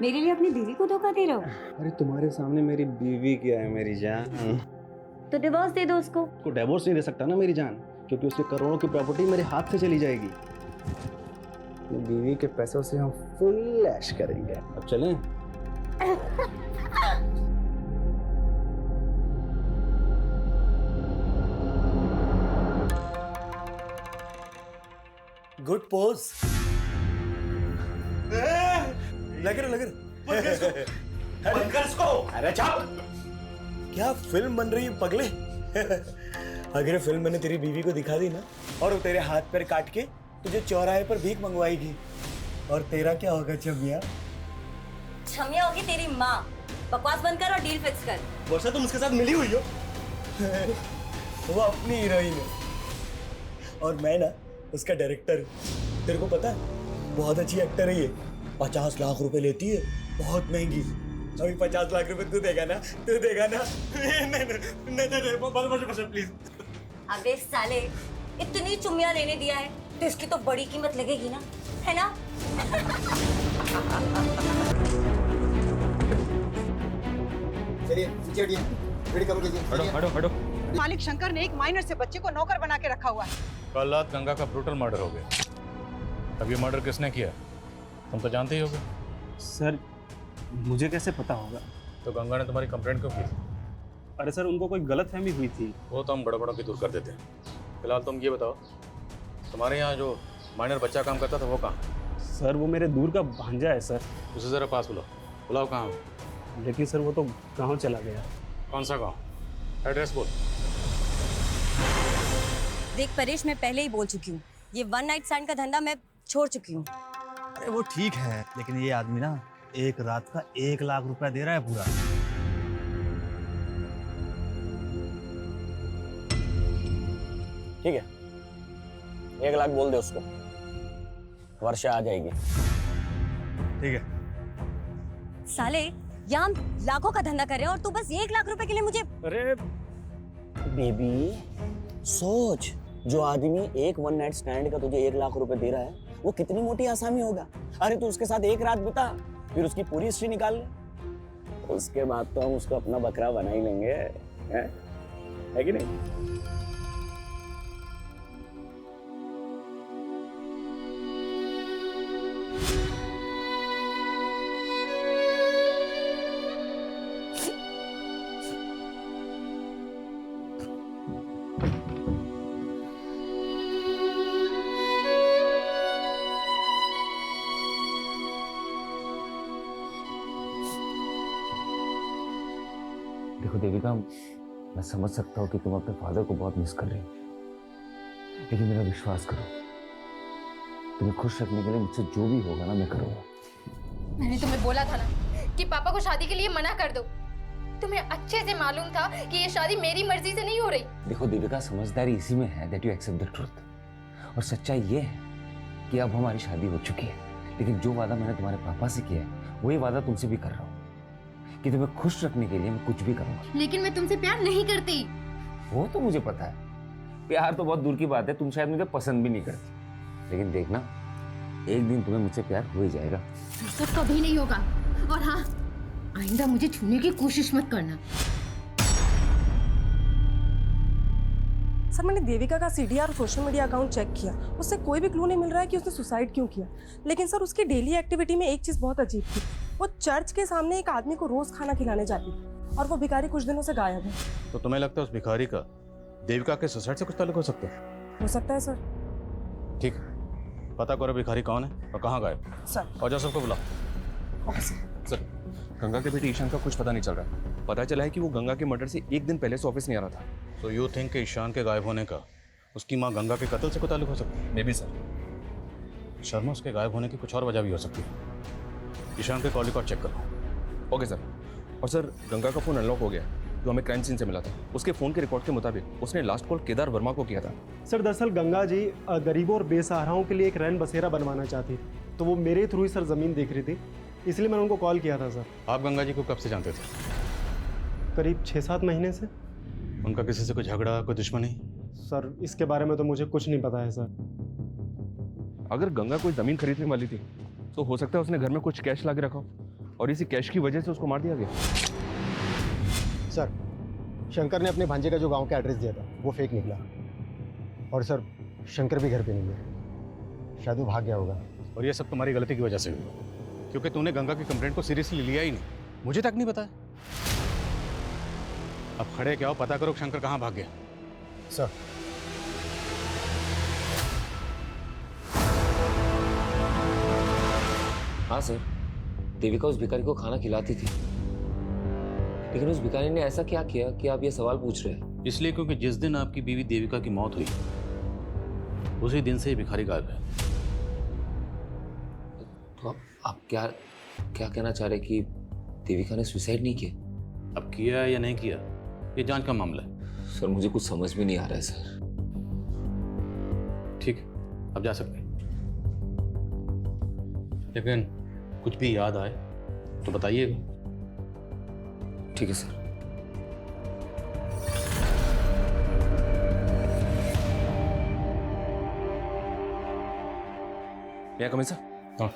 मेरे लिए अपनी बीवी को धोखा दे रहे हो? अरे तुम्हारे सामने मेरी बीवी क्या है मेरी जान। तो डिवोर्स दे दो उसको। को डिवोर्स नहीं दे सकता ना मेरी जान, क्योंकि उसके करोड़ों की प्रॉपर्टी मेरे हाथ से चली जाएगी। ये बीवी के पैसों से हम फुल ऐश करेंगे। अब चलें? Good pose. लग रहा अरे चुप। क्या फिल्म बन रही है पगले। अगर फिल्म मैंने तेरी बीवी को दिखा दी ना और वो तेरे हाथ पैर काट के तुझे चौराहे पर भीख मंगवाएगी, और तेरा क्या होगा छमिया? छमिया होगी तेरी माँ। बकवास बंद कर और डील फिक्स कर। वर्षा तुम उसके साथ मिली हुई हो। वो अपनी हीरोइन है और मैं ना उसका डायरेक्टर। तेरे को पता है बहुत अच्छी एक्टर है ये। 50 लाख रुपए लेती है, बहुत महंगी। अभी 50 लाख रुपए तू देगा ना? नहीं प्लीज। अबे साले, इतनी चुम्मियां लेने दिया है तो इसकी तो बड़ी कीमत लगेगी ना, है ना? चलिए नीचे हटिए, रेडी कवर कीजिए। हटो। मालिक शंकर ने एक माइनर से बच्चे को नौकर बना के रखा हुआ है। कल रात गंगा का ब्रूटल मर्डर हो गया। अब ये मर्डर किसने किया तुम तो जानते ही होगे। सर मुझे कैसे पता होगा? तो गंगा ने तुम्हारी कंप्लेंट क्यों की? अरे सर उनको कोई गलतफहमी हुई थी। वो तो हम बड़ों की दूर कर देते हैं। फिलहाल तुम ये बताओ, तुम्हारे यहाँ जो माइनर बच्चा काम करता था वो कहाँ? सर वो मेरे दूर का भांजा है सर। उसे ज़रा पास बुलाओ कहाँ हो? लेकिन सर वो तो गाँव चला गया। कौन सा गाँव? एड्रेस बोल। देख परेश, मैं पहले ही बोल चुकी हूँ, ये वन नाइट स्टैंड का धंधा मैं छोड़ चुकी हूँ। अरे वो ठीक है, लेकिन ये आदमी ना एक रात का 1 लाख रुपया दे रहा है पूरा। ठीक है, 1 लाख बोल दे उसको, वर्षा आ जाएगी। ठीक है। साले, यहाँ हम लाखों का धंधा कर रहे हैं और तू बस 1 लाख रुपए के लिए मुझे। अरे बेबी सोच, जो आदमी एक वन नाइट स्टैंड का तुझे 1 लाख रुपए दे रहा है वो कितनी मोटी आसामी होगा। अरे तू उसके साथ एक रात बिता, फिर उसकी पूरी हिस्ट्री निकाल ले, उसके बाद तो हम उसको अपना बकरा बना ही लेंगे, है कि नहीं? देखो देविका, मैं समझ सकता हूँ कि तुम अपने फादर को बहुत मिस कर रही हो, लेकिन मेरा विश्वास करो, तुम्हें खुश रखने के लिए मुझसे जो भी होगा ना मैं करूँगा। मैंने तुम्हें बोला था ना कि पापा को शादी के लिए मना कर दो। तुम्हें अच्छे से मालूम था कि ये शादी मेरी मर्जी से नहीं हो रही। देखो देविका, समझदारी इसी में है that you accept the truth, और सच्चाई ये है कि अब हमारी शादी हो चुकी है, लेकिन जो वादा मैंने तुम्हारे पापा से किया है वही वादा तुमसे भी कर रहा हूँ कि तुम्हें खुश रखने के लिए मैं कुछ भी करूंगा। लेकिन मैं तुमसे प्यार नहीं करती। वो तो मुझे पता है, प्यार तो बहुत दूर की बात है, तुम शायद मुझे पसंद भी नहीं करती, लेकिन देखना एक दिन तुम्हें मुझसे प्यार हो ही जाएगा। सब कभी नहीं होगा, और हाँ, आइंदा मुझे छूने की कोशिश मत करना। सर मैंने देविका का सीडीआर और सोशल मीडिया अकाउंट चेक किया, उससे कोई भी क्लू नहीं मिल रहा है कि उसने सुसाइड क्यों किया। लेकिन सर उसकी डेली एक्टिविटी में एक चीज बहुत अजीब थी, वो चर्च के सामने एक आदमी को रोज खाना खिलाने जाती थी और वो भिखारी कुछ दिनों से गायब है। तो तुम्हें लगता है उस भिखारी का देविका के सुसाइड से कुछ ताल्लुक हो सकता है? हो सकता है सर। ठीक है, पता करो भिखारी कौन है और कहाँ गायब सर। और जा सबको बुलाओ। Okay sir. सर, गंगा के बेटे ईशान का कुछ पता नहीं चल रहा। पता चला है कि वो गंगा के मर्डर से एक दिन पहले से ऑफिस नहीं आ रहा था। तो यू थिंक कि ईशान के गायब होने का उसकी माँ गंगा के कत्ल से कोई ताल्लुक हो सकता है? May be sir. शर्मा, उसके गायब होने की कुछ और वजह भी हो सकती है। ईशान के कॉल रिकॉर्ड चेक करो। Okay sir. और सर, गंगा का फोन अनलॉक हो गया जो हमें क्राइम सीन से मिला था। उसके फोन के रिकॉर्ड के मुताबिक उसने लास्ट कॉल केदार वर्मा को किया था। सर दरअसल गंगा जी गरीबों और बेसहाराओं के लिए एक रैन बसेरा बनवाना चाहती थी, तो वो मेरे थ्रू ही सर ज़मीन देख रही थी, इसलिए मैंने उनको कॉल किया था सर। आप गंगा जी को कब से जानते थे? करीब 6-7 महीने से। उनका किसी से कोई झगड़ा, कोई दुश्मनी? सर इसके बारे में तो मुझे कुछ नहीं पता है सर। अगर गंगा कोई ज़मीन खरीदने वाली थी तो हो सकता है उसने घर में कुछ कैश ला के रखा हो और इसी कैश की वजह से उसको मार दिया गया। सर, शंकर ने अपने भांजे का जो गांव का एड्रेस दिया था वो फेक निकला। और सर, शंकर भी घर पे नहीं है, शायद वो भाग गया होगा। और ये सब तुम्हारी गलती की वजह से हुआ, क्योंकि तूने गंगा की कंप्लेंट को सीरियसली लिया ही नहीं, मुझे तक नहीं बताया। अब खड़े क्या हो, पता करो शंकर कहाँ भाग गया। सर, हाँ सर, देविका उस भिखारी को खाना खिलाती थी, लेकिन उस भिखारी ने ऐसा क्या किया कि आप ये सवाल पूछ रहे हैं? इसलिए क्योंकि जिस दिन आपकी बीवी देविका की मौत हुई उसी दिन से ही भिखारी गायब है। तो आप क्या क्या कहना चाह रहे कि देविका ने सुसाइड नहीं किया? अब किया है या नहीं किया ये जांच का मामला है। सर मुझे कुछ समझ में नहीं आ रहा है सर। ठीक है, अब जा सकते हैं, लेकिन कुछ भी याद आए तो बताइएगा। ठीक है सर। क्या कमें सर? हाँ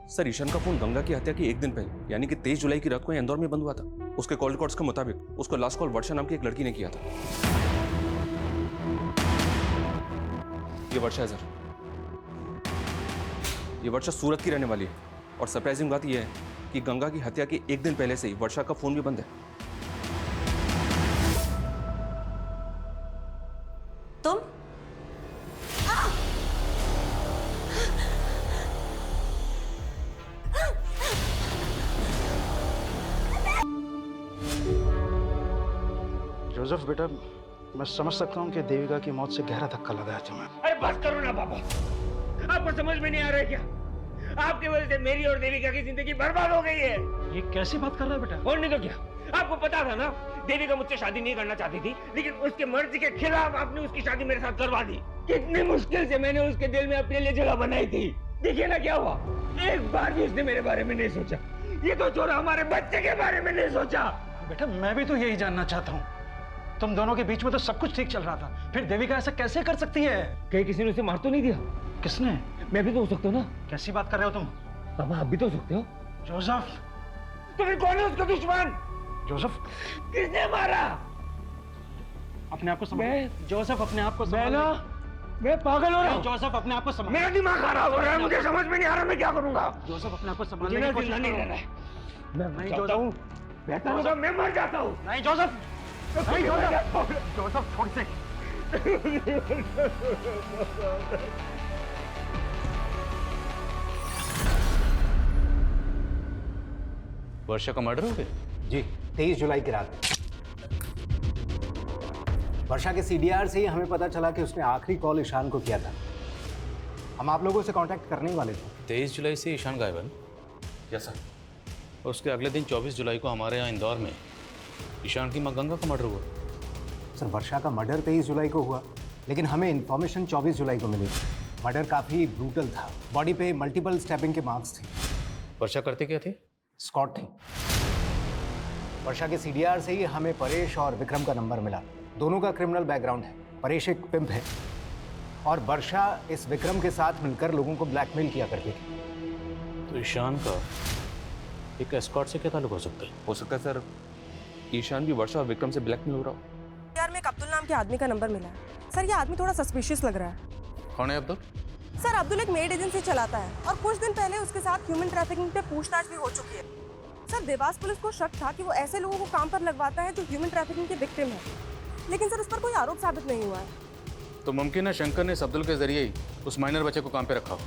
सर, ईशान का फोन गंगा की हत्या की एक दिन पहले यानी कि 23 जुलाई की रात को इंदौर में बंद हुआ था। उसके कॉल रिकॉर्ड्स के मुताबिक उसको लास्ट कॉल वर्षा नाम की एक लड़की ने किया था। ये वर्षा है सर, ये वर्षा सूरत की रहने वाली है और सरप्राइजिंग बात यह है कि गंगा की हत्या के एक दिन पहले से ही वर्षा का फोन भी बंद है। तुम जोसेफ बेटा, मैं समझ सकता हूँ कि देविका की मौत से गहरा धक्का लगा है तुम्हें। अरे बस करो ना पापा, आपको समझ में नहीं आ रहा है क्या? आपकी वजह से मेरी और देविका की जिंदगी बर्बाद हो गई है। ये कैसी बात कर रहा है बेटा? और नहीं तो क्या, आपको पता था ना देविका मुझसे शादी नहीं करना चाहती थी, लेकिन उसके मर्जी के खिलाफ आपने उसकी शादी मेरे साथ करवा दी। कितनी मुश्किल से मैंने उसके दिल में अपने लिए जगह बनाई थी। देखिए ना क्या हुआ, एक बार भी उसने मेरे बारे में नहीं सोचा। ये तो छोड़ा, हमारे बच्चे के बारे में नहीं सोचा। बेटा मैं भी तो यही जानना चाहता हूँ, तुम दोनों के बीच में तो सब कुछ ठीक चल रहा था, फिर देविका ऐसा कैसे कर सकती है? कहीं किसी ने उसे मार तो नहीं दिया? किसने? मैं भी तो हो सकता हूँ ना। कैसी बात कर रहे हो तुम? पापा आप भी तो हो सकते हो। जोसेफ, तो फिर कौन है उसका दुश्मन? जोसेफ, किसने मारा? अपने आप को संभालो। जोसेफ अपने आप को संभालो। मैं पागल हो रहा हूँ। जोसेफ अपने आप को संभालो। मेरा दिमाग खराब हो रहा है, मुझे समझ में नहीं आ रहा मैं क्या करूंगा। जोसेफ अपने आप को संभालने मुझे की कोशिश नहीं करो। रहना है। मैं नहीं चाहता हूँ, बेहतर होगा मैं मर जाता हूँ। नहीं जोसेफ, नहीं जोसेफ, जोसेफ छोड़ से। वर्षा का मर्डर हो गया? जी, 23 जुलाई की रात। वर्षा के सीडीआर से ही हमें पता चला कि उसने आखिरी कॉल ईशान को किया था। हम आप लोगों से कांटेक्ट करने ही वाले थे। 23 जुलाई से ईशान गायब है? Yes sir. और उसके अगले दिन 24 जुलाई को हमारे यहाँ इंदौर में ईशान की माँ गंगा का मर्डर हुआ। सर, वर्षा का मर्डर 23 जुलाई को हुआ, लेकिन हमें इन्फॉर्मेशन 24 जुलाई को मिली थी। मर्डर काफ़ी ब्रूटल था, बॉडी पे मल्टीपल स्टैबिंग के मार्क्स थे। वर्षा करते क्या थे? स्कॉट थे। वर्षा के सीडीआर से ही हमें परेश और विक्रम का नंबर मिला। दोनों का क्रिमिनल बैकग्राउंड है। परेश एक पिम्प है और वर्षा इस विक्रम के साथ मिलकर लोगों को ब्लैकमेल किया करती थी। तो ईशान का एक एस्कॉर्ट से क्या ताल्लुक हो सकता है? हो सकता है सर ईशान भी वर्षा और विक्रम से ब्लैकमेल हो रहा हो। यार में एक अब्दुल नाम के आदमी का नंबर मिला है। सर ये आदमी थोड़ा सस्पिशियस लग रहा है। कौन है अब्दुल? सर अब्दुल एक मेड एजेंसी चलाता है और कुछ दिन पहले उसके साथ ह्यूमन ट्रैफिकिंग पे पूछताछ भी हो चुकी है। सर देवास पुलिस को शक था कि वो ऐसे लोगों को काम पर लगवाता है जो ह्यूमन ट्रैफिकिंग के विक्टिम है, लेकिन सर उस पर कोई आरोप साबित नहीं हुआ है। तो मुमकिन है शंकर ने इस अब्दुल के जरिए ही उस माइनर बच्चे को काम पे रखा हो।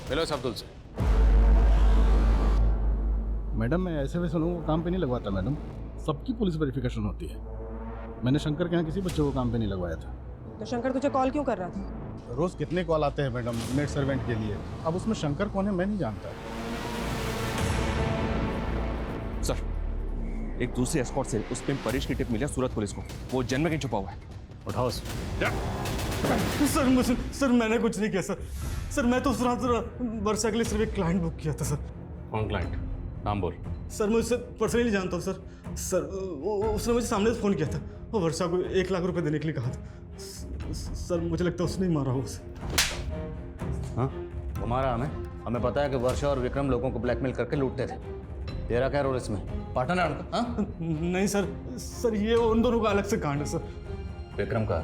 मिलो इस अब्दुल से। मैडम मैं ऐसे वैसे लोगों को काम पे नहीं लगवाता मैडम, सबकी पुलिस वेरिफिकेशन होती है। मैंने शंकर के यहाँ किसी बच्चे को काम पे नहीं लगवाया था। तो शंकर तुझे कॉल क्यों कर रहा था? रोज कितने कॉल आते हैं मैडम नेट सर्वेंट के लिए, अब उसमें शंकर कौन है मैं नहीं जानता। सर एक दूसरे एस्कॉर्ट से उस पे परेश की टिप मिली सूरत पुलिस को, वो जन्म में कहीं छुपा हुआ है। उठाओ सर मैंने कुछ नहीं किया सर मैं तो उस रात वर्षा के लिए सिर्फ एक क्लाइंट बुक किया था सर। कौन क्लाइंट? नाम बोल। सर मैं उससे पर्सनली जानता हूँ सर उसने मुझे सामने से फ़ोन किया था और वर्षा को 1 लाख रुपए देने के लिए कहा था। सर मुझे लगता है उसने ही मारा उसे। हाँ वो मारा हमें पता है कि वर्षा और विक्रम लोगों को ब्लैकमेल करके लूटते थे। तेरा क्या रोल इसमें? पार्टनर है उनका? हाँ? नहीं सर ये उन दोनों का अलग से कांड है सर। विक्रम का?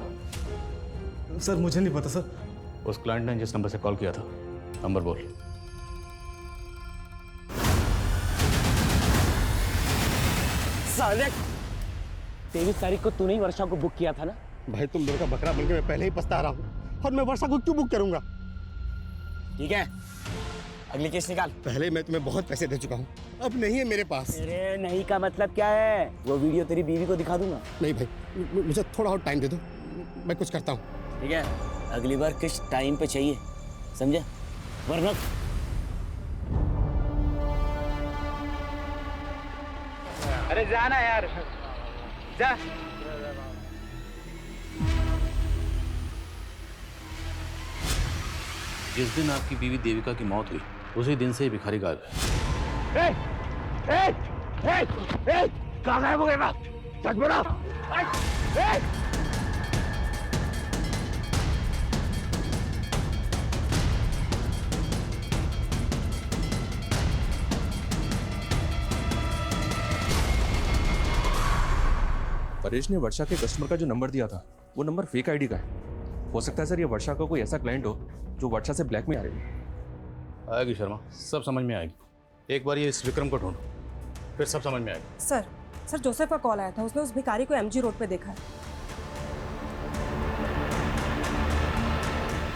सर मुझे नहीं पता सर। उस क्लाइंट ने जिस नंबर से कॉल किया था, नंबर बोल। साले 23 तारीख को तूने ही वर्षा को बुक किया था ना? भाई तुम लोगों का बकरा बनके मैं पहले ही पछता रहा हूँ, और मैं वर्षा को क्यों बुक करूंगा? ठीक है, अगली केस निकाल। पहले मैं तुम्हें बहुत पैसे दे चुका हूँ, अब नहीं है मेरे पास। अरे नहीं का मतलब क्या है? वो वीडियो तेरी बीवी को दिखा दूंगा। नहीं भाई, मुझे थोड़ा और टाइम दे दो, मैं कुछ करता हूँ। ठीक है, अगली बार किस टाइम पे चाहिए, समझे? वरना अरे जाना यार, जा। जिस दिन आपकी बीवी देविका की मौत हुई, उसी दिन से ही भिखारी गायब है। कहाँ गायब हो गया? सच बोलो। परेश ने वर्षा के कस्टमर का जो नंबर दिया था, वो नंबर फेक आईडी का है। हो सकता है सर ये वर्षा का कोई ऐसा क्लाइंट हो जो वर्षा से ब्लैक में आ रही है। आएगी शर्मा, सब समझ में आएगी। एक बार ये इस विक्रम को ढूंढो, फिर सब समझ में आएगा। सर जोसेफ का कॉल आया था, उसने उस भिखारी को एमजी रोड पे देखा है।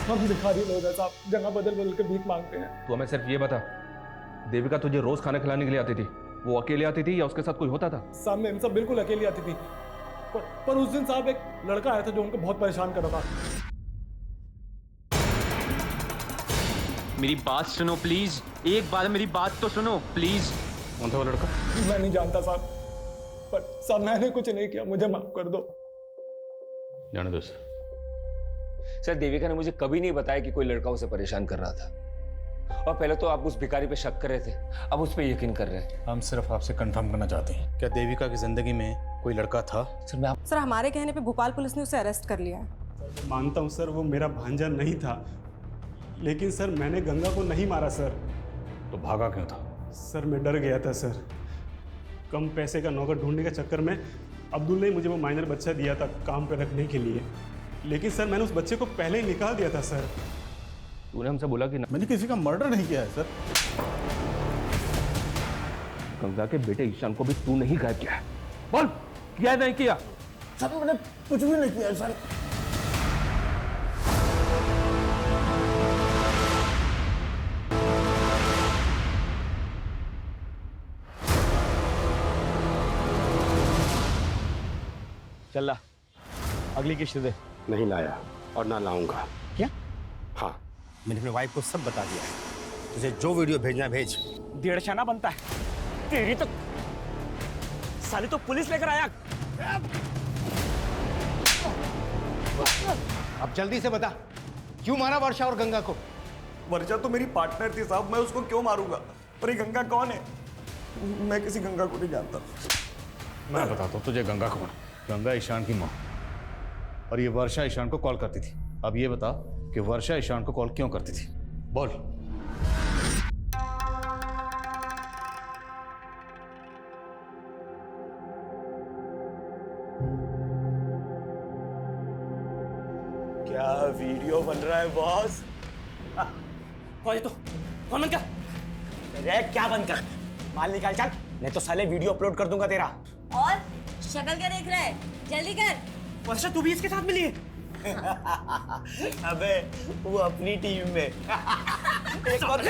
हम भिखारी लोग हैं साहब, जगह बदल बदल के भीख मांगते हैं। तो हमें सिर्फ ये बता, देविका तुझे रोज खाना खिलाने के लिए आती थी, वो अकेले आती थी या उसके साथ कोई होता था? सामने इन सब बिल्कुल अकेली आती थी, पर उस दिन साहब एक लड़का आया था जो उनको बहुत परेशान कर रहा था। मेरी बात सुनो प्लीज, एक बार मेरी बात तो सुनो प्लीज। कौन था वो लड़का? मैं नहीं जानता साहब, पर साहब मैंने कुछ नहीं किया, मुझे माफ कर दो। जाने दो सर। देविका ने मुझे कभी नहीं बताया कि कोई लड़का उसे परेशान कर रहा था, और पहले तो आप उस भिखारी पे शक कर रहे थे, अब उस पे यकीन कर रहे हैं। हम सिर्फ आपसे कंफर्म करना चाहते हैं, क्या देविका की जिंदगी में कोई लड़का था? सर हमारे कहने पे भोपाल पुलिस ने उसे अरेस्ट कर लिया है। मानता हूँ सर, वो मेरा भांजा नहीं था, लेकिन सर मैंने गंगा को नहीं मारा सर। तो भागा क्यों था? सर मैं डर गया था सर। कम पैसे का नौकर ढूंढने के चक्कर में अब्दुल ने मुझे वो माइनर बच्चा दिया था काम पे रखने के लिए, लेकिन सर मैंने उस बच्चे को पहले ही निकाल दिया था सर। तूने हमसे बोला कि मैंने किसी का मर्डर नहीं किया है सर। गंगा के बेटे ईशान को भी तू नहीं गायब किया है? बोल, किया नहीं किया? सर मैंने कुछ भी नहीं किया सर। चल ला, अगली किस्त दे। नहीं लाया और ना लाऊंगा। क्या? हाँ, मैंने अपनी वाइफ को सब बता दिया है। तुझे जो वीडियो भेजना है भेज। 1.5 आना बनता है तेरी तो। साली तो पुलिस लेकर आया। अब जल्दी से बता, क्यों मारा वर्षा और गंगा को? वर्षा तो मेरी पार्टनर थी साहब, मैं उसको क्यों मारूंगा? पर ये गंगा कौन है? मैं किसी गंगा को नहीं जानता। मैं बताता हूँ तुझे गंगा कौन। गंगा ईशान की माँ, और ये वर्षा ईशान को कॉल करती थी। अब ये बता कि वर्षा ईशान को कॉल क्यों करती थी, बोल। क्या वीडियो बन रहा है बॉस? कौन है तू? कौन बंद कर? अरे क्या बंद कर? माल निकाल चल, नहीं तो साले वीडियो अपलोड कर दूंगा तेरा। और शक्ल क्या देख रहा है, जल्दी कर। वर्षा तू भी इसके साथ मिली है? अबे वो अपनी टीम में। एक और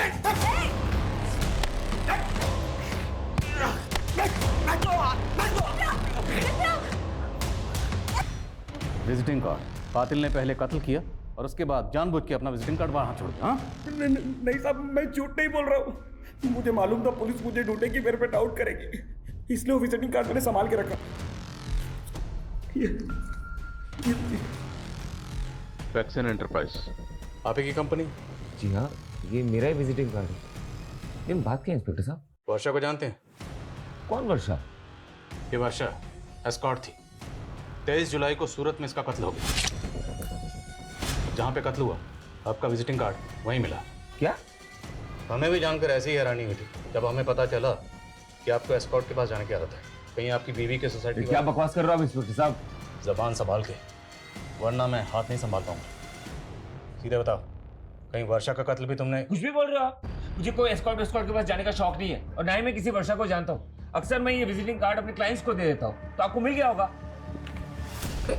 विजिटिंग कार्ड कातिल ने पहले कत्ल किया और उसके बाद जानबूझ के अपना विजिटिंग कार्ड वहां छोड़ दिया। हाँ? नहीं साहब, मैं झूठ नहीं बोल रहा हूँ। मुझे मालूम था पुलिस मुझे ढूंढेगी, मेरे पे डाउट करेगी, इसलिए वो विजिटिंग कार्ड मैंने संभाल के रखा। वैक्सीन एंटरप्राइज आप ही की कंपनी? जी हाँ, ये मेरा ही विजिटिंग कार्ड है। लेकिन बात क्या इंस्पेक्टर साहब? वर्षा को जानते हैं? कौन वर्षा? ये वर्षा एस्कॉर्ट थी। 23 जुलाई को सूरत में इसका कत्ल हो गया। जहाँ पे कत्ल हुआ आपका विजिटिंग कार्ड वहीं मिला। क्या? हमें भी जानकर ऐसी ही हैरानी हुई थी जब हमें पता चला कि आपको एस्कॉर्ट के पास जाने की आदत है। कहीं आपकी बीवी के सोसाइटी क्या बकवास कर रहे हो आप इंस्पेक्टर साहब? जबान संभाल के, वरना मैं हाथ नहीं संभाल पाऊंगा। सीधे बताओ, कहीं वर्षा का कत्ल भी तुमने? कुछ भी बोल रहे हो आप? मुझे कोई एस्कॉर्ट के पास जाने का शौक नहीं है और ना ही मैं किसी वर्षा को जानता हूँ। अक्सर मैं ये विजिटिंग कार्ड अपने क्लाइंट्स को दे देता हूँ, तो आपको मिल गया होगा।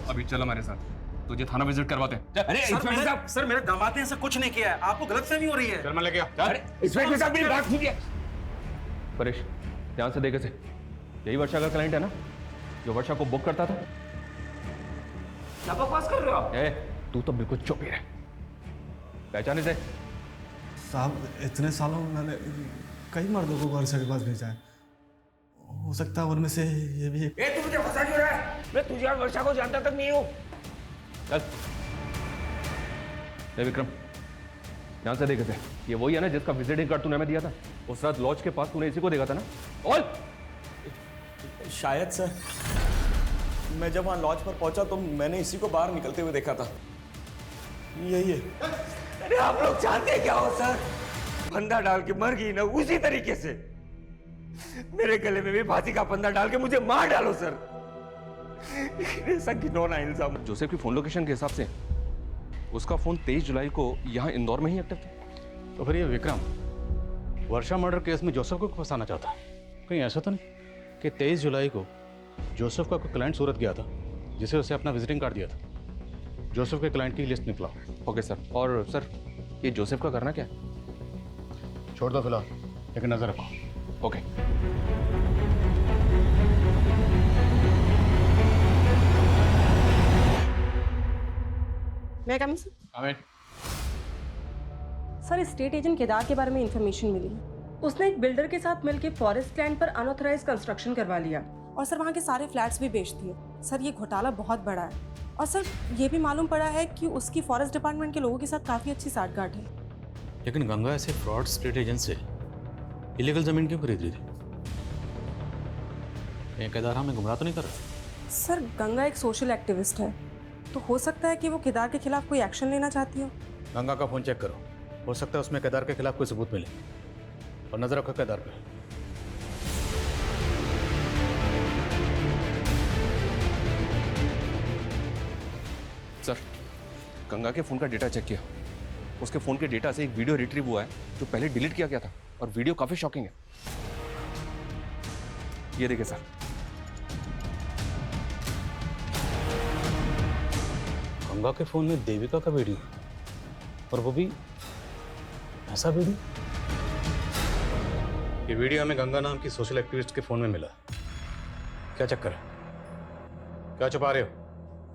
अभी चलो हमारे साथ, तुझे थाना विजिट करवाते हैं। अरे इंस्पेक्टर साहब, सर मेरे दामाद ने ऐसा कुछ नहीं किया है, आपको गलतफहमी हो रही है। चल मैं लेके आ। अरे इंस्पेक्टर साहब मेरी बात सुनिए। परेश, ध्यान से देखे से, यही वर्षा का क्लाइंट है ना जो वर्षा को बुक करता था? क्या बकवास कर रहे हो आप? तू तो बिल्कुल चुप ही रह। पहचाने से? साहब इतने सालों में मैंने कई मर्दों को वर्षा के पास भेजा है, हो सकता है उनमें से ये भी एक। तू मुझे फंसा क्यों रहा है? मैं तुझे और वर्षा को जानता तक नहीं हूँ। चल विक्रम, ध्यान से देखे थे, ये वही है ना जिसका विजिटिंग कार्ड तूने हमें दिया था? उस रात लॉज के पास तूने इसी को देखा था ना? और शायद सर, मैं जब वहाँ लॉज पर पहुंचा तो मैंने इसी को बाहर निकलते हुए देखा था। यही है। अरे आप लोग जानते क्या हो सर? फंदा डाल के मर गई ना, उसी तरीके से मेरे गले में भी फांसी का फंदा डाल के मुझे मार डालो सर। ऐसा घिनौना इल्जाम। जोसेफ की फोन लोकेशन के हिसाब से उसका फोन 23 जुलाई को यहाँ इंदौर में ही एक्टिव था। तो फिर ये विक्रम वर्षा मर्डर केस में जोसेफ को फंसाना चाहता? कहीं ऐसा तो नहीं कि 23 जुलाई को जोसेफ का कोई क्लाइंट सूरत गया था जिसे उसे अपना विजिटिंग कार्ड दिया था? जोसेफ के क्लाइंट की लिस्ट निकला। Okay sir. और सर ये जोसेफ का करना क्या है? छोड़ दो फिलहाल, लेकिन नजर रखो। Okay. May I come sir? Aamir. Sir state agent Kedar के बारे में इंफॉर्मेशन मिली है। उसने एक बिल्डर के साथ मिलकर फॉरेस्ट लैंड पर अनऑथराइज कंस्ट्रक्शन करवा लिया और सर वहाँ के सारे फ्लैट्स भी बेच दिए। सर ये घोटाला बहुत बड़ा है और सर ये भी मालूम पड़ा है कि उसकी फॉरेस्ट डिपार्टमेंट के लोगों के साथ काफ़ी अच्छी साठगांठ है। लेकिन गंगा ऐसे फ्रॉड स्टेट एजेंट से इलीगल जमीन क्यों खरीद रही थी? कहीं केदार हमें गुमराह तो नहीं कर रहा? सर गंगा एक सोशल एक्टिविस्ट है, तो हो सकता है कि वो केदार के खिलाफ कोई एक्शन लेना चाहती हो। गंगा का फोन चेक करो, हो सकता है उसमें केदार के खिलाफ कोई सबूत मिले। और नजर रखो केदार पे। सर गंगा के फोन का डेटा चेक किया, उसके फोन के डेटा से एक वीडियो रिट्रीव हुआ है जो पहले डिलीट किया गया था और वीडियो काफी शॉकिंग है। ये देखिए सर। गंगा के फोन में देविका का वीडियो, और वो भी ऐसा वीडियो? ये वीडियो हमें गंगा नाम की सोशल एक्टिविस्ट के फोन में मिला। क्या चक्कर है? क्या छुपा रहे हो?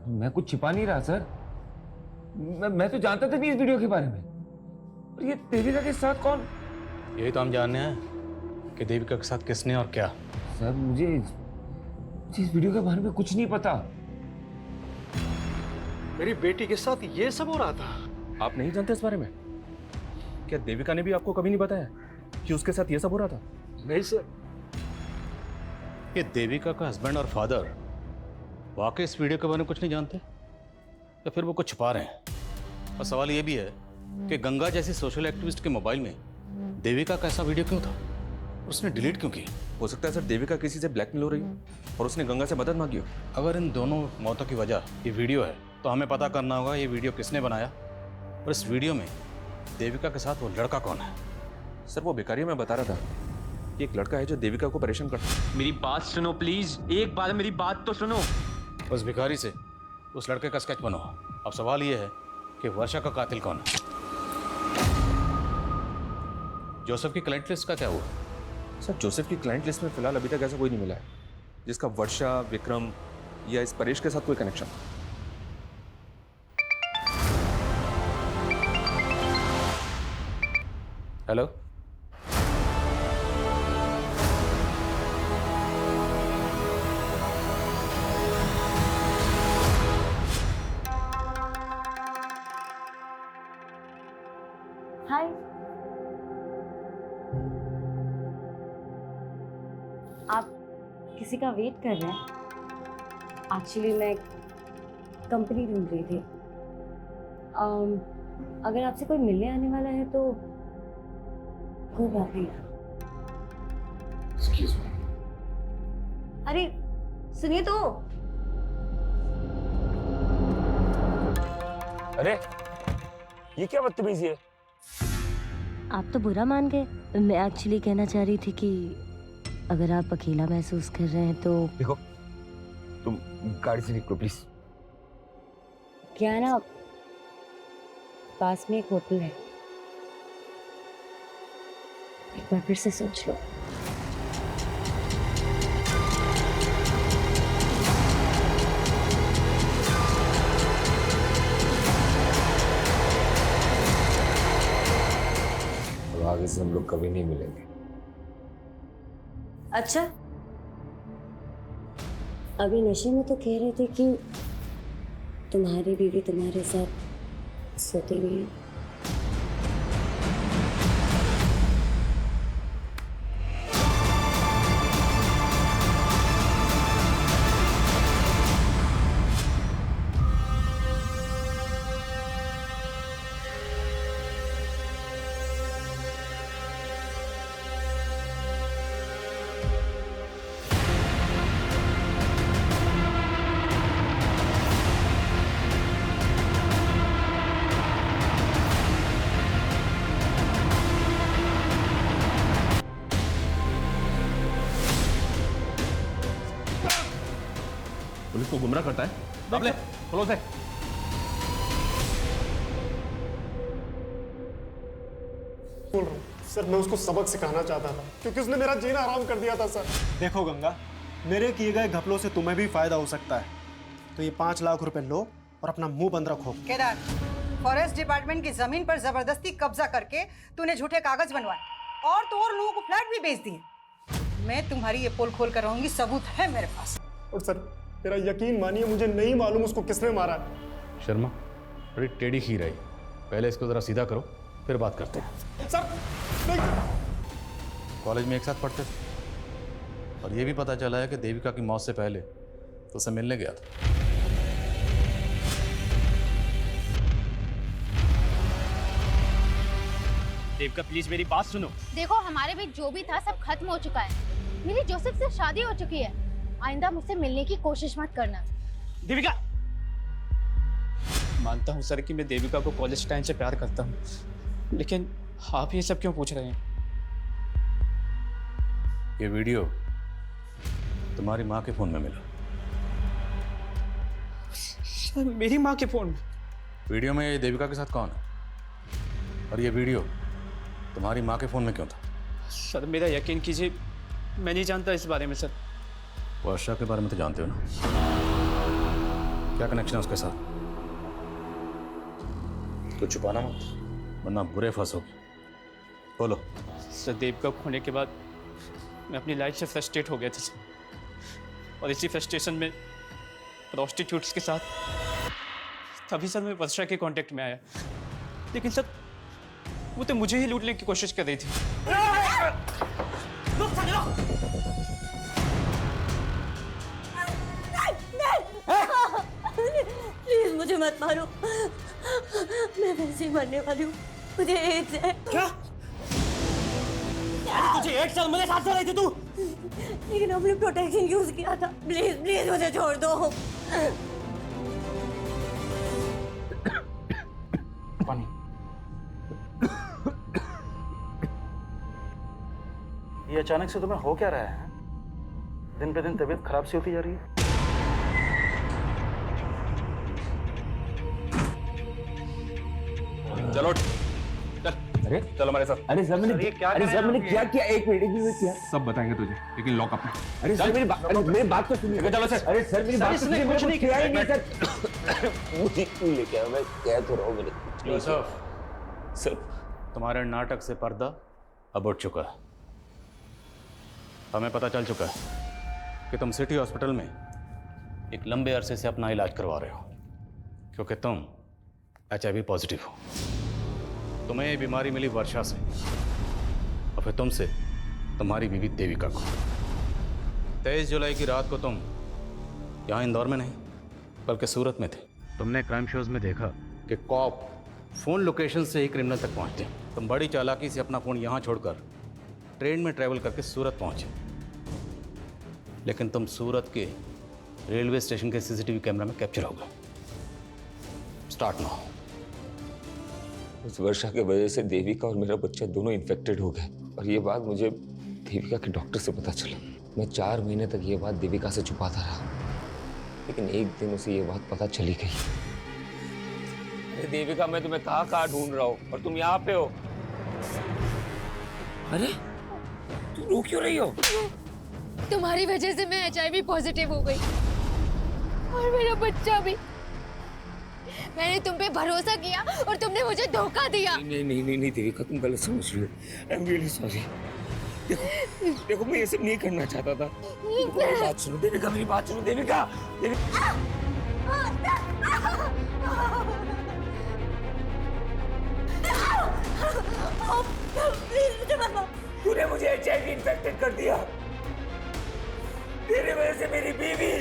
मैं कुछ छिपा नहीं रहा सर। मैं तो जानता था नहीं इस वीडियो के बारे में। और ये देविका के साथ कौन? यही तो हम जानने हैं कि देविका के साथ किसने और क्या। सर मुझे इस वीडियो के बारे में कुछ नहीं पता। मेरी बेटी के साथ ये सब हो रहा था? आप नहीं जानते इस बारे में? क्या देविका ने भी आपको कभी नहीं बताया कि उसके साथ ये सब हो रहा था? नहीं सर। ये देविका का हस्बैंड और फादर वाकई इस वीडियो के बारे में कुछ नहीं जानते, या फिर वो कुछ छुपा रहे हैं? और सवाल ये भी है कि गंगा जैसी सोशल एक्टिविस्ट के मोबाइल में देविका का ऐसा वीडियो क्यों था? उसने डिलीट क्यों की? हो सकता है सर देविका किसी से ब्लैकमेल हो रही हो और उसने गंगा से मदद मांगी हो। अगर इन दोनों मौतों की वजह ये वीडियो है तो हमें पता करना होगा ये वीडियो किसने बनाया, और इस वीडियो में देविका के साथ वो लड़का कौन है। सर वो भिखारी मैं बता रहा था कि एक लड़का है जो देविका को परेशान करता है। मेरी बात सुनो प्लीज, एक बार मेरी बात तो सुनो। उस भिखारी से उस लड़के का स्केच बनाओ। अब सवाल ये है कि वर्षा का कातिल कौन है? जोसेफ की क्लाइंट लिस्ट का क्या हुआ? सर जोसेफ की क्लाइंट लिस्ट में फिलहाल अभी तक ऐसा कोई नहीं मिला है जिसका वर्षा, विक्रम या इस परेश के साथ कोई कनेक्शन। हेलो, हाय। आप किसी का वेट कर रहे हैं? एक्चुअली मैं कंपनी ढूंढ रही थी। अगर आपसे कोई मिलने आने वाला है तो कोई बात नहीं। Excuse me. अरे सुनिए तो। अरे ये क्या बदतमीजी है? आप तो बुरा मान गए। मैं एक्चुअली कहना चाह रही थी कि अगर आप अकेला महसूस कर रहे हैं तो देखो, तुम गाड़ी से निकलो प्लीज। क्या है ना, पास में एक होटल है, एक बार फिर से सोच लो। अब आगे से हम लोग कभी नहीं मिलेंगे। अच्छा, अभी नशे में तो कह रहे थे कि तुम्हारी बीवी तुम्हारे साथ सोती नहीं है। पुलिस को गुमराह करता है। बाबले, क्लोज है। बोल रहा हूँ सर, मैं उसको सबक सिखाना चाहता था क्योंकि उसने मेरा जीना आराम कर दिया था सर। देखो गंगा, मेरे किए गए घपलों से तुम्हें भी फायदा हो सकता है, तो ये 5 लाख रुपए लो और अपना मुंह बंद रखो। केदार, फॉरेस्ट डिपार्टमेंट की जमीन पर जबरदस्ती कब्जा करके तूने झूठे कागज बनवाए और तो और लोगों को फ्लैट भी बेच दिए। मैं तुम्हारी ये पोल खोल कर रहूंगी, सबूत है मेरे पास। और सर मेरा यकीन मानिए, मुझे नहीं मालूम उसको किसने मारा है। शर्मा, बड़ी टेढ़ी खीर आई। पहले इसको जरा सीधा करो, फिर बात करते हैं। सर नहीं। कॉलेज में एक साथ पढ़ते थे और ये भी पता चला है कि देविका की मौत से पहले तो उसे मिलने गया था। देविका प्लीज मेरी बात सुनो। देखो, हमारे बीच जो भी था सब खत्म हो चुका है। मेरी जोसेफ से शादी हो चुकी है। आइंदा मुझसे मिलने की कोशिश मत करना। देविका, मानता हूँ सर कि मैं देविका को कॉलेज टाइम से प्यार करता हूँ, लेकिन आप ये सब क्यों पूछ रहे हैं? ये वीडियो तुम्हारी माँ के फोन में मिला। सर मेरी माँ के फोन में? वीडियो में ये देविका के साथ कौन है और ये वीडियो तुम्हारी माँ के फोन में क्यों था? सर मेरा यकीन कीजिए, मैं नहीं जानता इस बारे में सर। वर्षा के बारे में तो जानते हो ना? क्या कनेक्शन है उसके साथ? तो छुपाना मत, वरना बुरे फंसोगे। बोलो। सर देविका को खोने के बाद मैं अपनी लाइफ से फ्रस्ट्रेट हो गया था सर, और इसी फ्रस्ट्रेशन में प्रोस्टिट्यूट्स के साथ तभी सर मैं वर्षा के कांटेक्ट में आया, लेकिन सर वो तो मुझे ही लूटने की कोशिश कर रही थी। प्लीज मुझे मत मारो, मैं वैसे ही मरने वाली हूँ। मुझे एड्स है। क्या? तुझे 1 साल मेरे साथ रही थी तू? लेकिन हमने प्रोटेक्शन यूज किया था। प्लीज प्लीज मुझे छोड़ दो। पानी। ये अचानक से तुम्हें हो क्या रहा है? दिन पे दिन तबीयत खराब सी होती जा रही है। चलो चल। अरे चलो हमारे साथ। अरे सर मैंने क्या किया? एक मिनट किया। सब बताएंगे तुझे, लेकिन लॉकअप में। अरे सर मेरी बात तो सुनिए। चलो सर। अरे सर मेरी बात तो सुनिए। कुछ नहीं किया ही नहीं सर। मुझे क्यों लेके आया? मैं कह तो रहा हूँ मेरे। यूसुफ, सर तुम्हारे नाटक से पर्दा अब उठ चुका है। हमें पता चल चुका है कि तुम सिटी हॉस्पिटल में एक लंबे अरसे से अपना इलाज करवा रहे हो, क्योंकि तुम HIV पॉजिटिव हो। तुम्हें ये बीमारी मिली वर्षा से और फिर तुमसे तुम्हारी बीवी देविका को। 23 जुलाई की रात को तुम यहाँ इंदौर में नहीं बल्कि सूरत में थे। तुमने क्राइम शोज में देखा कि कॉप फोन लोकेशन से ही क्रिमिनल तक पहुंचते हैं। तुम बड़ी चालाकी से अपना फोन यहाँ छोड़कर ट्रेन में ट्रैवल करके सूरत पहुंचे, लेकिन तुम सूरत के रेलवे स्टेशन के सीसीटीवी कैमरा में कैप्चर हो गए। Start now. उस वर्षा के वजह से देविका और मेरा बच्चा दोनों इन्फेक्टेड हो गए, और ये बात मुझे देविका के डॉक्टर से पता चला। मैं 4 महीने तक ये बात देविका से छुपाता रहा, लेकिन एक दिन उसे ये बात पता चली गई। अरे देविका, मैं तुम्हें कहाँ ढूंढ रहा हूँ और तुम यहाँ पे हो। अरे तुम रो क्यों रही हो? तुम्हारी वजह से मैं HIV पॉजिटिव हो गई और मेरा बच्चा भी। मैंने तुम पे भरोसा किया और तुमने मुझे धोखा दिया। नहीं देविका, तुम गलत समझ रही हो। I am really sorry. देखो मैं ये सब नहीं करना चाहता था। मेरी बात सुनो देविका, मेरी बात सुनो देविका। तूने मुझे HIV इन्फेक्टेड कर दिया। तेरे वजह से मेरी बीवी,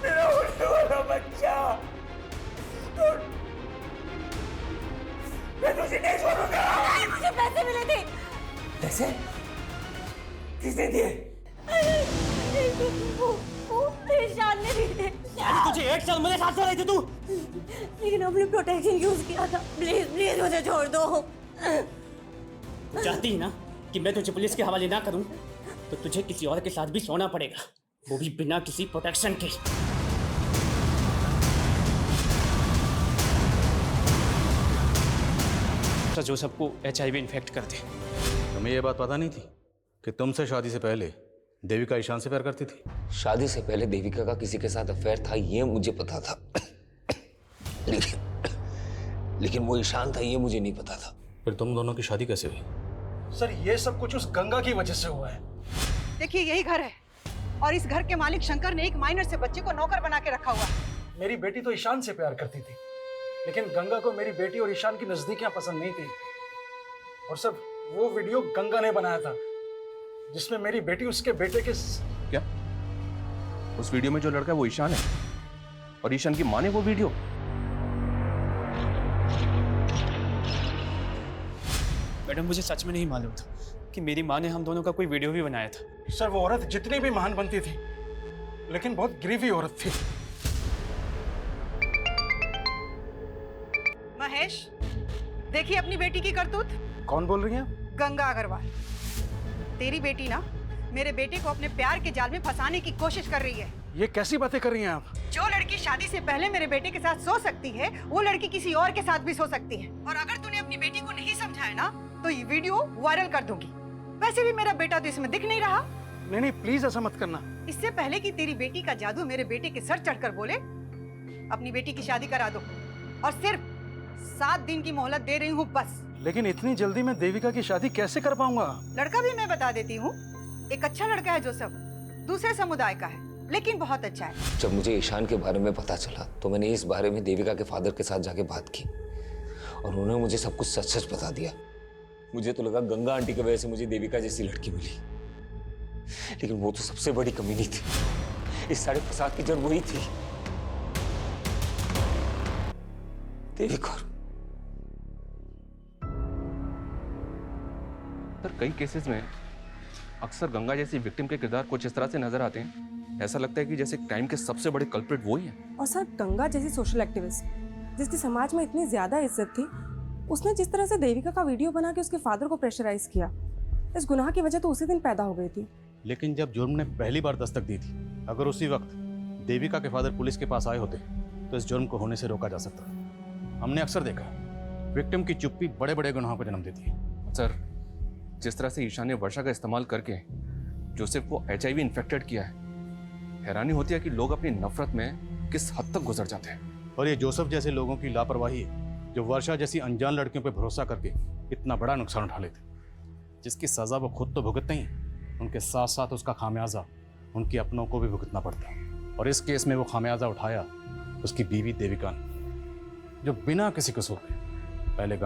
मेरा उल्लू वाला बच्चा, मैं तुझे नहीं छोड़ूंगा। मुझे पैसे मिले थे। पैसे? किसने दिए? वो ईशान ने दिए थे। तुझे 1 साल मेरे साथ रही थी तू, लेकिन अपने प्रोटेक्शन यूज किया था। प्लीज मुझे छोड़ दो। चाहती है ना कि मैं तुझे पुलिस के हवाले ना करूं, तो तुझे किसी और के साथ भी सोना पड़ेगा, वो भी बिना किसी प्रोटेक्शन के। जो सबको HIV इन्फेक्ट कर दे। तुम्हें ये बात पता नहीं थी कि तुमसे शादी से पहले देविका ईशान से प्यार करती थी? शादी से पहले देविका का किसी के साथ अफेयर था, ये मुझे पता था। लेकिन वो ईशान था, ये मुझे नहीं पता था। फिर तुम दोनों की शादी कैसे हुई? सर, ये सब कुछ उस गंगा की वजह से हुआ है। देखिए, यही घर है और इस घर के मालिक शंकर ने एक माइनर से बच्चे को नौकर बना के रखा हुआ है। मेरी बेटी तो ईशान से प्यार करती थी, लेकिन गंगा को मेरी बेटी और ईशान की नजदीकियां पसंद नहीं थी। और सर, वो वीडियो गंगा ने बनाया था जिसमें मेरी बेटी उसके बेटे के क्या? उस वीडियो में जो लड़का है वो ईशान है, और ईशान की माँ ने वो वीडियो? मैडम, मुझे सच में नहीं मालूम था कि मेरी माँ ने हम दोनों का कोई वीडियो भी बनाया था। सर, वो औरत जितनी भी महान बनती थी, लेकिन बहुत गिरी औरत थी। महेश, देखिए अपनी बेटी की करतूत। कौन बोल रही हैं? गंगा अग्रवाल। तेरी बेटी ना मेरे बेटे को अपने प्यार के जाल में फंसाने की कोशिश कर रही है। ये कैसी बातें कर रही हैं आप? जो लड़की शादी से पहले मेरे बेटे के साथ सो सकती है, वो लड़की किसी और के साथ भी सो सकती है। और अगर तूने अपनी बेटी को नहीं समझाया ना, तो ये वीडियो वायरल कर दूंगी। वैसे भी मेरा बेटा तो इसमें दिख नहीं रहा। नहीं, प्लीज ऐसा मत करना। इससे पहले कि तेरी बेटी का जादू मेरे बेटे के सर चढ़कर बोले, अपनी बेटी की शादी करा दो। और सिर्फ 7 दिन की मोहलत दे रही हूँ बस। लेकिन इतनी जल्दी मैं देविका की शादी कैसे कर पाऊंगा? लड़का भी मैं बता देती हूँ। एक अच्छा लड़का है जो सब दूसरे समुदाय का है, लेकिन बहुत अच्छा है। जब मुझे ईशान के बारे में पता चला तो मैंने इस बारे में देविका के फादर के साथ जाके बात की, और उन्होंने मुझे सब कुछ सच सच बता दिया। मुझे तो लगा गंगा आंटी की वजह से मुझे देविका जैसी लड़की मिली, लेकिन वो तो सबसे बड़ी कमी नहीं थी। इस सारे फसाद की जड़ वही थी, देविका। सर, कई केसेस में अक्सर गंगा जैसी विक्टिम के किरदार कुछ इस तरह से नजर आते हैं, ऐसा लगता है कि जैसे क्राइम के सबसे बड़े कल्प्रिट वो ही है। और सर, गंगा जैसी सोशल एक्टिविस्ट जिसकी समाज में इतनी ज्यादा इज्जत थी, उसने जिस तरह से देविका का वीडियो बना के उसके फादर को प्रेशराइज किया, इस गुनाह की वजह तो उसी दिन पैदा हो गई थी। लेकिन जब जुर्म ने पहली बार दस्तक दी थी, अगर उसी वक्त देविका के फादर पुलिस के पास आए होते तो इस जुर्म को होने से रोका जा सकता। हमने अक्सर देखा विक्टिम की चुप्पी बड़े बड़े गुनाहों को जन्म देती है। सर, जिस तरह से ईशान ने वर्षा का इस्तेमाल करके जोसेफ को HIV इन्फेक्टेड किया है, हैरानी होती है कि लोग अपनी नफरत में किस हद तक गुजर जाते हैं। और ये जोसेफ जैसे लोगों की लापरवाही है जो वर्षा जैसी अनजान लड़कियों पर भरोसा करके इतना बड़ा नुकसान उठा लेते, जिसकी सजा वो खुद तो भुगतते ही, उनके साथ साथ उसका खामियाजा उनके अपनों को भी भुगतना पड़ता है। और इस केस में वो खामियाजा उठाया उसकी बीवी देविका ने, जो बिना किसी कसूर के पहले